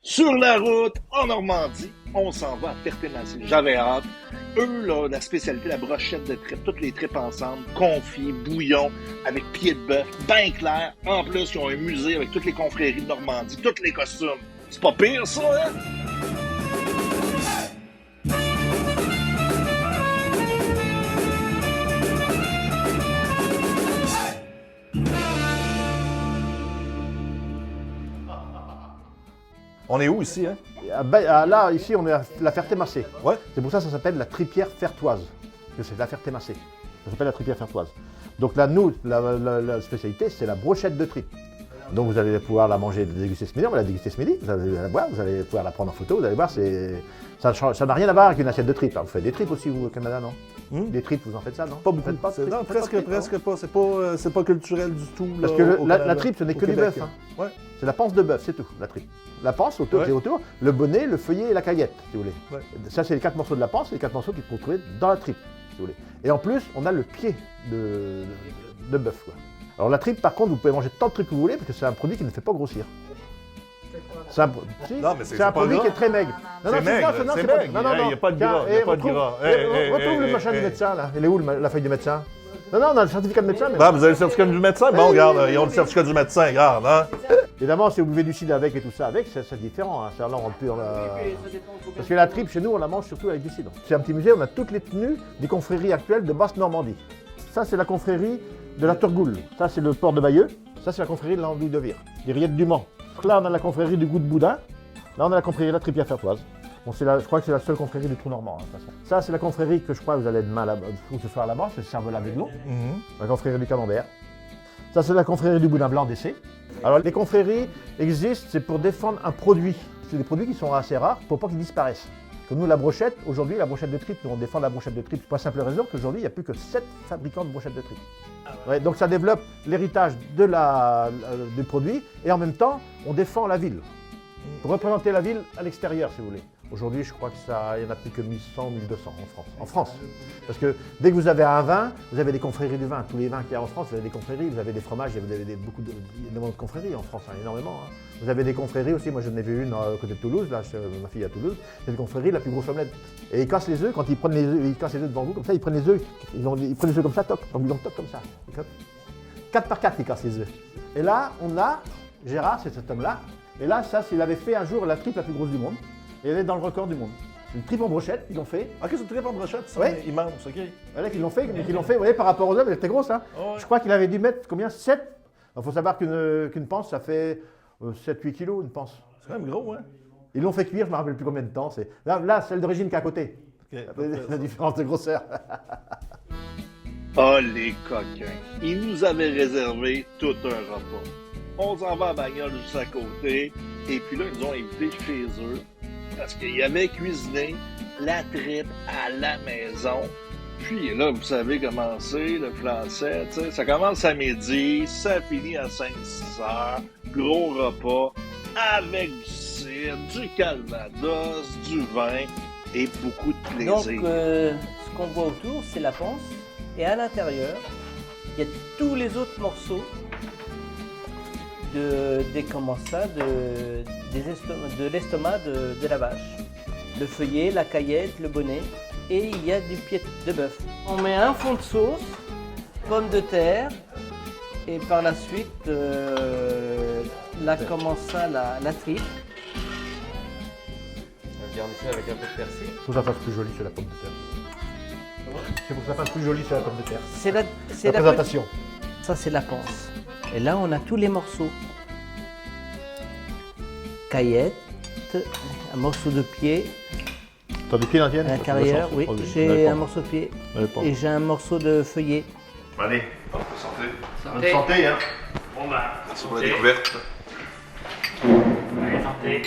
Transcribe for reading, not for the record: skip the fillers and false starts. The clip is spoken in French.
Sur la route, en Normandie, on s'en va à Ferté-Massé. J'avais hâte. Eux, là, la spécialité, la brochette de tripes, toutes les tripes ensemble, confit, bouillon, avec pied de bœuf, bien clair. En plus, ils ont un musée avec toutes les confréries de Normandie, tous les costumes. C'est pas pire, ça, hein? On est où ici, hein? Là, ici, on est à la Ferté-Massé. Ouais. C'est pour ça que ça s'appelle la tripière fertoise. Que c'est la Ferté-Massé. Ça s'appelle la tripière fertoise. Donc là, nous, la spécialité, c'est la brochette de tripe. Donc vous allez pouvoir la manger, la déguster ce midi, on va la déguster ce midi, vous allez la boire, vous allez pouvoir la prendre en photo, vous allez voir, ça n'a rien à voir avec une assiette de tripes. Vous faites des tripes aussi, vous, au Canada, non? Des tripes, vous en faites ça, non? Pas beaucoup. Vous faites pas de tripes? Non, Vous faites presque pas de tripes, pas. C'est pas culturel du tout. Là, parce que au la Canada, tripe, ce n'est au que du Québec. bœuf. Hein. Ouais. C'est la panse de bœuf, c'est tout, la tripe. La panse, autour, Ouais. c'est autour, le bonnet, le feuillet et la caillette, si vous voulez. Ouais. Ça, c'est les 4 morceaux de la panse, c'est les 4 morceaux qu'il faut trouver dans la tripe, si vous voulez. Et en plus, on a le pied de bœuf, quoi. Alors la tripe, par contre, vous pouvez manger tant de tripes que vous voulez, parce que c'est un produit qui ne fait pas grossir. C'est un, si, Non, mais c'est un pas produit gras. qui est très maigre. C'est maigre, c'est pas- maigre. Non, non, Il non. y a pas de Tiens, gras, il y a pas de retrouve- gras. retrouve le machin du médecin, là. Il est où la feuille du médecin? Non, non, on a le certificat de médecin. Mais... Bah, vous avez le certificat du médecin? Bon, regarde, ils ont le certificat du médecin, regarde, hein? Évidemment, si vous buvez du cidre avec et tout ça avec, c'est différent. Hein. Ça, là, on rentre plus dans la... Parce que la tripe, chez nous, on la mange surtout avec du cidre. C'est un petit musée, on a toutes les tenues des confréries actuelles de Basse-Normandie. Ça, c'est la confrérie de la Turgoule. Ça, c'est le port de Bayeux. Ça, c'est la confrérie de l'Andouille de Vire. Les Rillettes du Mans. Là, on a la confrérie du Goût de Boudin. Là, on a la confrérie de la Tripière Fertoise. Bon, je crois que c'est la seule confrérie du Trou Normand, hein, de toute façon. Ça, c'est la confrérie que je crois que vous allez demain ou ce soir là-bas, c'est Cervelat-Véglo. La confrérie du Camembert. Ça, c'est la confrérie du Boudin Blanc d'Essai. Alors, les confréries existent, c'est pour défendre un produit. C'est des produits qui sont assez rares pour pas qu'ils disparaissent. Comme nous, la brochette, aujourd'hui, la brochette de tripe, nous, on défend la brochette de tripe pour la simple raison qu'aujourd'hui, il n'y a plus que 7 fabricants de brochettes de tripe. Ouais, donc, ça développe l'héritage du produit et en même temps, on défend la ville. Pour représenter la ville à l'extérieur, si vous voulez. Aujourd'hui, je crois qu'il n'y en a plus que 1100, 1200 en France. En France. Parce que dès que vous avez un vin, vous avez des confréries du vin. Tous les vins qu'il y a en France, vous avez des confréries, vous avez des fromages, vous avez énormément de confréries en France, hein, énormément. Hein. Vous avez des confréries aussi, moi j'en ai vu une à côté de Toulouse, là, ma fille à Toulouse, c'est une confrérie la plus grosse omelette. Et ils cassent les œufs, quand ils prennent les œufs, ils cassent les œufs devant vous, comme ça, ils prennent les œufs, ils prennent les œufs comme ça, toc, en bouillon toc comme ça. 4 par 4, ils cassent les œufs. Et là, on a Gérard, c'est cet homme-là. Et là, ça, il avait fait un jour la tripe la plus grosse du monde. Et elle est dans le record du monde. Une tripe en brochette, ils l'ont fait. Ok, c'est une tripe en brochette, ça? Ouais. Immense, ok. Voilà qu'ils l'ont fait, vous voyez, par rapport aux œufs, elle était grosse, hein. Oh, ouais. Je crois qu'il avait dû mettre, combien? 7. Il faut savoir qu'une panse, ça fait 7-8 kilos, une panse. C'est quand même gros, hein? Ils l'ont fait cuire, je ne me rappelle plus combien de temps. Là, celle d'origine qui est à côté. Ok. La différence de grosseur. Oh, les coquins. Ils nous avaient réservé tout un repas. On s'en va à Bagnole juste à côté. Et puis là, ils nous ont invités chez eux. Parce qu'ils avaient cuisiné la tripe à la maison. Puis là, vous savez comment c'est, le français. Tu sais, ça commence à midi, ça finit à 5-6 heures. Gros repas avec du cidre, du calvados, du vin et beaucoup de Donc, plaisir. ce qu'on voit autour, c'est la panse. Et à l'intérieur, il y a tous les autres morceaux de l'estomac de la vache. Le feuillet, la caillette, le bonnet. Et il y a du pied de bœuf. On met un fond de sauce, pommes de terre. Et par la suite, la tripe. Garnissez avec un peu de persil. Il faut que ça fasse plus joli sur la pomme de terre. C'est pour que ça fasse plus joli sur la pomme de terre. C'est la présentation. Ça, c'est la panse. Et là, on a tous les morceaux. Caillette, un morceau de pied, T'as du pied dans la tienne? à l'intérieur, oui. J'ai un morceau de pied et j'ai un morceau de feuillet. Allez, Bonne santé, hein. Bon bah, merci pour la découverte. allez, santé.